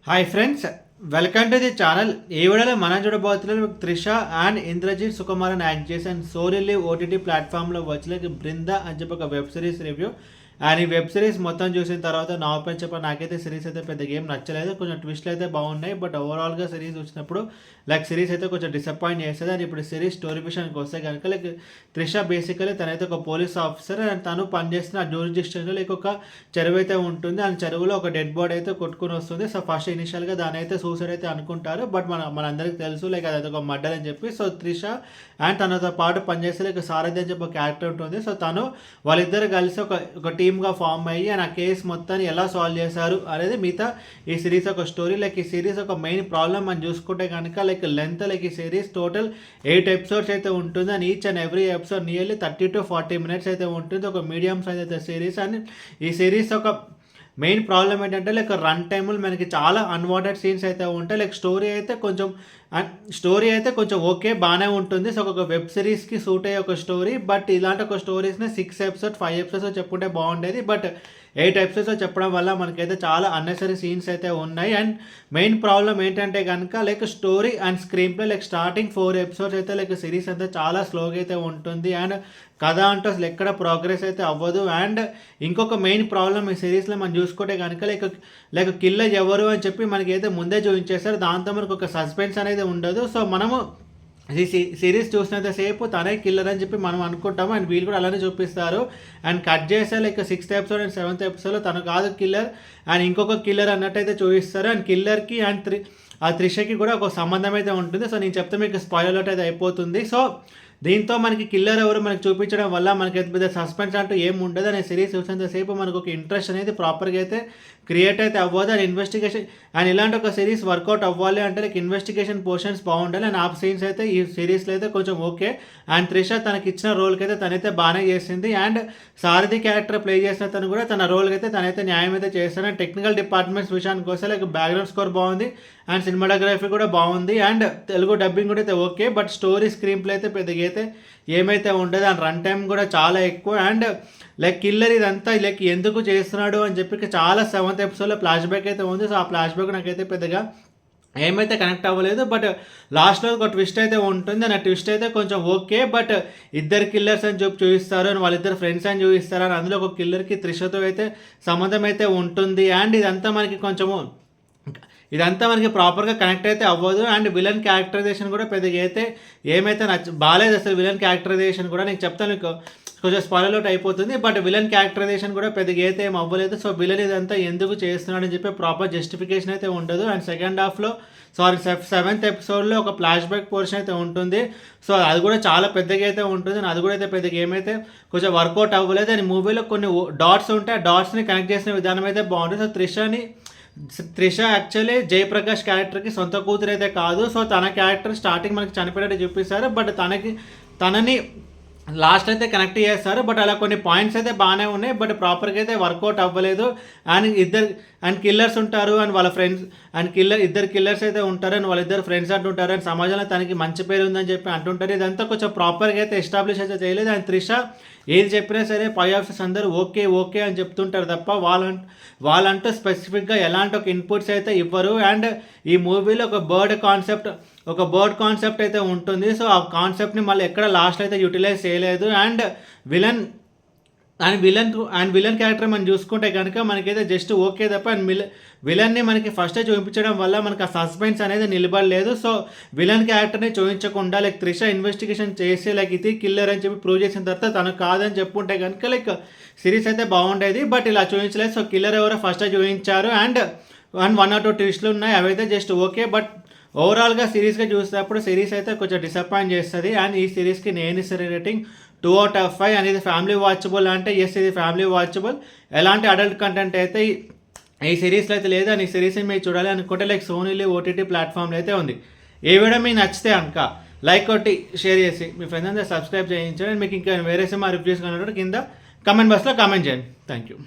Hi friends, welcome to the channel. ఈ వీడియోలో మనం చూడబోతున్నాం త్రిష అండ్ ఇంద్రజిత్ సుకుమారన్ యాక్ట్ చేసిన సోరీ ఓటీటీ ప్లాట్ఫామ్లో వచ్చిన బృంద అని చెప్పి ఒక వెబ్ సిరీస్ రివ్యూ. అండ్ ఈ వెబ్ సిరీస్ మొత్తం చూసిన తర్వాత నా ఓపెన్ చెప్ప నాకైతే సిరీస్ అయితే పెద్ద గేమ్ నచ్చలేదు. కొంచెం ట్విస్ట్లు అయితే బాగున్నాయి, బట్ ఓవరాల్గా సిరీస్ చూసినప్పుడు సిరీస్ అయితే కొంచెం డిసప్పాయింట్ చేస్తుంది. అండ్ ఇప్పుడు సిరీస్ స్టోరీ విషయానికి వస్తే కనుక త్రిష బేసికలీ తనైతే ఒక పోలీస్ ఆఫీసర్ అండ్ తను పనిచేస్తున్న ఆ జ్యూరిడిక్షన్లో ఒక చెరువు అయితే ఉంటుంది. ఆ చెరువులో ఒక డెడ్ బాడీ అయితే కొట్టుకుని వస్తుంది. సో ఫస్ట్ ఇనిషియల్గా దాని అయితే సూసైడ్ అయితే అనుకుంటారు, బట్ మనందరికీ తెలుసు అది ఒక మర్డర్ అని చెప్పి. సో త్రిష అండ్ తనతో పాటు పనిచేస్తే సారథి అని చెప్పి ఒక క్యారెక్టర్ ఉంటుంది. సో తను వాళ్ళిద్దరు కలిసి ఒక టీమ్గా ఫామ్ అయ్యి అండ్ ఆ కేసు మొత్తాన్ని ఎలా సాల్వ్ చేశారు అనేది మిగతా ఈ సిరీస్ ఒక స్టోరీ. ఈ సిరీస్ ఒక మెయిన్ ప్రాబ్లం మనం చూసుకుంటే కనుక లెంత్ ఈ సిరీస్ టోటల్ 8 ఎపిసోడ్స్ అయితే ఉంటుంది. And each and every episode nearly 30 to 40 minutes అయితే ఉంటుంది. ఒక మీడియం సైజ్ అయితే సిరీస్. అండ్ ఈ సిరీస్ ఒక మెయిన్ ప్రాబ్లం ఏంటంటే రన్ టైములు మనకి చాలా అన్వాంటెడ్ సీన్స్ అయితే ఉంటాయి. స్టోరీ అయితే కొంచెం ఓకే బాగానే ఉంటుంది. సో ఒక వెబ్ సిరీస్కి సూట్ అయ్యే ఒక స్టోరీ, బట్ ఇలాంటి ఒక స్టోరీస్ని 6 episodes 5 episodes చెప్పుకుంటే బాగుండేది. బట్ 8 episodes చెప్పడం వల్ల మనకైతే చాలా అన్నెసరీ సీన్స్ అయితే ఉన్నాయి. అండ్ మెయిన్ ప్రాబ్లం ఏంటంటే కనుక story and screen play starting 4 episodes అయితే సిరీస్ అయితే చాలా స్లోగా అయితే ఉంటుంది. అండ్ కథ అంటూ అసలు ఎక్కడ ప్రోగ్రెస్ అయితే అవ్వదు. అండ్ ఇంకొక మెయిన్ ప్రాబ్లం ఈ సిరీస్లో మనం చూసుకుంటే కనుక కిల్లర్ ఎవరు అని చెప్పి మనకైతే ముందే చూపించేస్తారు. దాంతో మనకు ఒక సస్పెన్స్ అనేది ఉండదు. సో మనము ఈ సిరీస్ చూసినంతసేపు తనే కిల్లర్ అని చెప్పి మనం అనుకుంటాము. అండ్ వీళ్ళు కూడా అలానే చూపిస్తారు. అండ్ కట్ చేస్తే 6th episode అండ్ 7th episodeలో తను కాదు కిల్లర్ అండ్ ఇంకొక కిల్లర్ అన్నట్టయితే చూపిస్తారు. అండ్ కిల్లర్కి అండ్ త్రిషకి కూడా ఒక సంబంధం అయితే ఉంటుంది. సో నేను చెప్తే మీకు స్పాయిలర్ అయితే అయిపోతుంది. సో దీంతో మనకి కిల్లర్ ఎవరు మనకి చూపించడం వల్ల మనకి పెద్ద సస్పెన్స్ అంటూ ఏం ఉండదు. అనే సిరీస్ చూసినంతసేపు మనకు ఒక ఇంట్రెస్ట్ అనేది ప్రాపర్గా అయితే క్రియేట్ అయితే అవ్వదు. అండ్ ఇన్వెస్టిగేషన్ అండ్ ఇలాంటి ఒక సిరీస్ వర్కౌట్ అవ్వాలి అంటే ఇన్వెస్టిగేషన్ పోర్షన్స్ బాగుండాలి. అండ్ ఆ సీన్స్ అయితే ఈ సిరీస్లో అయితే కొంచెం ఓకే. అండ్ త్రిష తనకి ఇచ్చిన రోల్కి అయితే తనైతే బాగానే చేసింది. అండ్ సారథి క్యారెక్టర్ ప్లే చేసిన తను కూడా తన రోల్కి అయితే తనైతే న్యాయం అయితే చేస్తాడు. అండ్ టెక్నికల్ డిపార్ట్మెంట్స్ విషయానికి వస్తే బ్యాక్గ్రౌండ్ స్కోర్ బాగుంది అండ్ సినిమాటోగ్రఫీ కూడా బాగుంది. అండ్ తెలుగు డబ్బింగ్ కూడా అయితే okay, but story screen play అయితే పెద్దగా అయితే ఏమైతే ఉండదు. అండ్ రన్ టైం కూడా చాలా ఎక్కువ. అండ్ కిల్లర్ ఇదంతా ఎందుకు చేస్తున్నాడు అని చెప్పి చాలా 7th episodeలో ఫ్లాష్ బ్యాక్ అయితే ఉంది. సో ఆ ఫ్లాష్ బ్యాక్ నాకైతే పెద్దగా ఏమైతే కనెక్ట్ అవ్వలేదు. బట్ లాస్ట్లో ఒక ట్విస్ట్ అయితే ఉంటుంది. అండ్ ఆ ట్విస్ట్ అయితే కొంచెం ఓకే, బట్ ఇద్దరు కిల్లర్స్ అని చెప్పి చూపిస్తారు అని వాళ్ళిద్దరు ఫ్రెండ్స్ అని చూపిస్తారు. అని అందులో ఒక కిల్లర్కి త్రిషతో అయితే సంబంధం అయితే ఉంటుంది. అండ్ ఇదంతా మనకి ప్రాపర్గా కనెక్ట్ అయితే అవ్వదు. అండ్ విలన్ క్యారెక్టరైజేషన్ కూడా పెద్దగా అయితే ఏమైతే బాగాలేదు అసలు. విలన్ క్యారెక్టరైజేషన్ కూడా నేను చెప్తాను, మీకు కొంచెం స్పాయిలర్ అవుట్ అయిపోతుంది. బట్ విలన్ క్యారెక్టరైజేషన్ కూడా పెద్దగా అయితే ఏం అవ్వలేదు. సో విలన్ ఇదంతా ఎందుకు చేస్తున్నాడని చెప్పి ప్రాపర్ జస్టిఫికేషన్ అయితే ఉండదు. అండ్ సెకండ్ హాఫ్లో 7th episodeలో ఒక ఫ్లాష్ బ్యాక్ పోర్షన్ అయితే ఉంటుంది. సో అది కూడా చాలా పెద్దగా అయితే ఉంటుంది. అది కూడా అయితే పెద్దగా ఏమైతే కొంచెం వర్కౌట్ అవ్వలేదు. అండ్ మూవీలో కొన్ని డాట్స్ ఉంటాయి, ఆ డాట్స్ని కనెక్ట్ చేసిన విధానం అయితే బాగుంటుంది. సో త్రిష యాక్చువల్లీ జయప్రకాష్ క్యారెక్టర్కి సొంత కూతురు అయితే కాదు. సో తన క్యారెక్టర్ స్టార్టింగ్ మనకి చనిపోయినట్టు చూపిస్తారు, బట్ తనని లాస్ట్ అయితే కనెక్ట్ చేస్తారు. బట్ అలా కొన్ని పాయింట్స్ అయితే బాగానే ఉన్నాయి, బట్ ప్రాపర్గా అయితే వర్కౌట్ అవ్వలేదు. అండ్ కిల్లర్స్ ఉంటారు అండ్ వాళ్ళ ఫ్రెండ్స్ అండ్ ఇద్దరు కిల్లర్స్ అయితే ఉంటారు అండ్ వాళ్ళిద్దరు ఫ్రెండ్స్ అంటుంటారు. అండ్ సమాజంలో తనకి మంచి పేరు ఉందని చెప్పి అంటుంటారు. ఇదంతా కొంచెం ప్రాపర్గా అయితే ఎస్టాబ్లిష్ అయితే చేయలేదు. అండ్ త్రిష ఏది చెప్పినా సరే పై ఆఫీసర్స్ అందరూ ఓకే అని చెప్తుంటారు తప్ప వాళ్ళంటూ స్పెసిఫిక్గా ఎలాంటి ఒక ఇన్పుట్స్ అయితే ఇవ్వరు. అండ్ ఈ మూవీలో ఒక బర్డ్ కాన్సెప్ట్ అయితే ఉంటుంది. సో ఆ కాన్సెప్ట్ని మళ్ళీ ఎక్కడ లాస్ట్ అయితే యూటిలైజ్ చేయలేదు. అండ్ విలన్ క్యారెక్టర్ మనం చూసుకుంటే కనుక మనకైతే జస్ట్ ఓకే తప్ప అండ్ విలన్ని మనకి ఫస్టే చూపించడం వల్ల మనకి ఆ సస్పెన్స్ అనేది నిలబడలేదు. సో విలన్ క్యారెక్టర్ని చూపించకుండా త్రిష ఇన్వెస్టిగేషన్ చేసి ఇది కిల్లర్ అని చెప్పి ప్రూవ్ చేసిన తర్వాత తను కాదని చెప్పుకుంటే కనుక సిరీస్ అయితే బాగుండేది. బట్ ఇలా చూపించలేదు. సో కిల్లర్ ఎవరో ఫస్టే చూపించారు. అండ్ 1 or 2 ట్విస్ట్లు ఉన్నాయి, అవైతే జస్ట్ ఓకే. బట్ ఓవరాల్గా సిరీస్గా చూసినప్పుడు సిరీస్ అయితే కొంచెం డిసప్పాయింట్ చేస్తుంది. అండ్ ఈ సిరీస్కి నేను ఇచ్చే రేటింగ్ 2 out of 5. అనేది ఫ్యామిలీ వాచబుల్ అంటే ఇది ఫ్యామిలీ వాచబుల్. ఎలాంటి అడల్ట్ కంటెంట్ అయితే ఈ సిరీస్లో అయితే లేదు. అని ఈ సిరీస్ని మీరు చూడాలి అనుకుంటే సోనీ ఓటీటీ ప్లాట్ఫామ్లో అయితే ఉంది. ఏ వీడియో మీకు నచ్చితే కనుక లైక్ కొట్టి షేర్ చేసి మీ ఫ్రెండ్స్ అందరూ సబ్స్క్రైబ్ చేయించండి. మీకు ఇంకా వేరే సినిమా రివ్యూస్ కనుక కింద కమెంట్ బాక్స్లో కామెంట్ చేయండి. Thank you.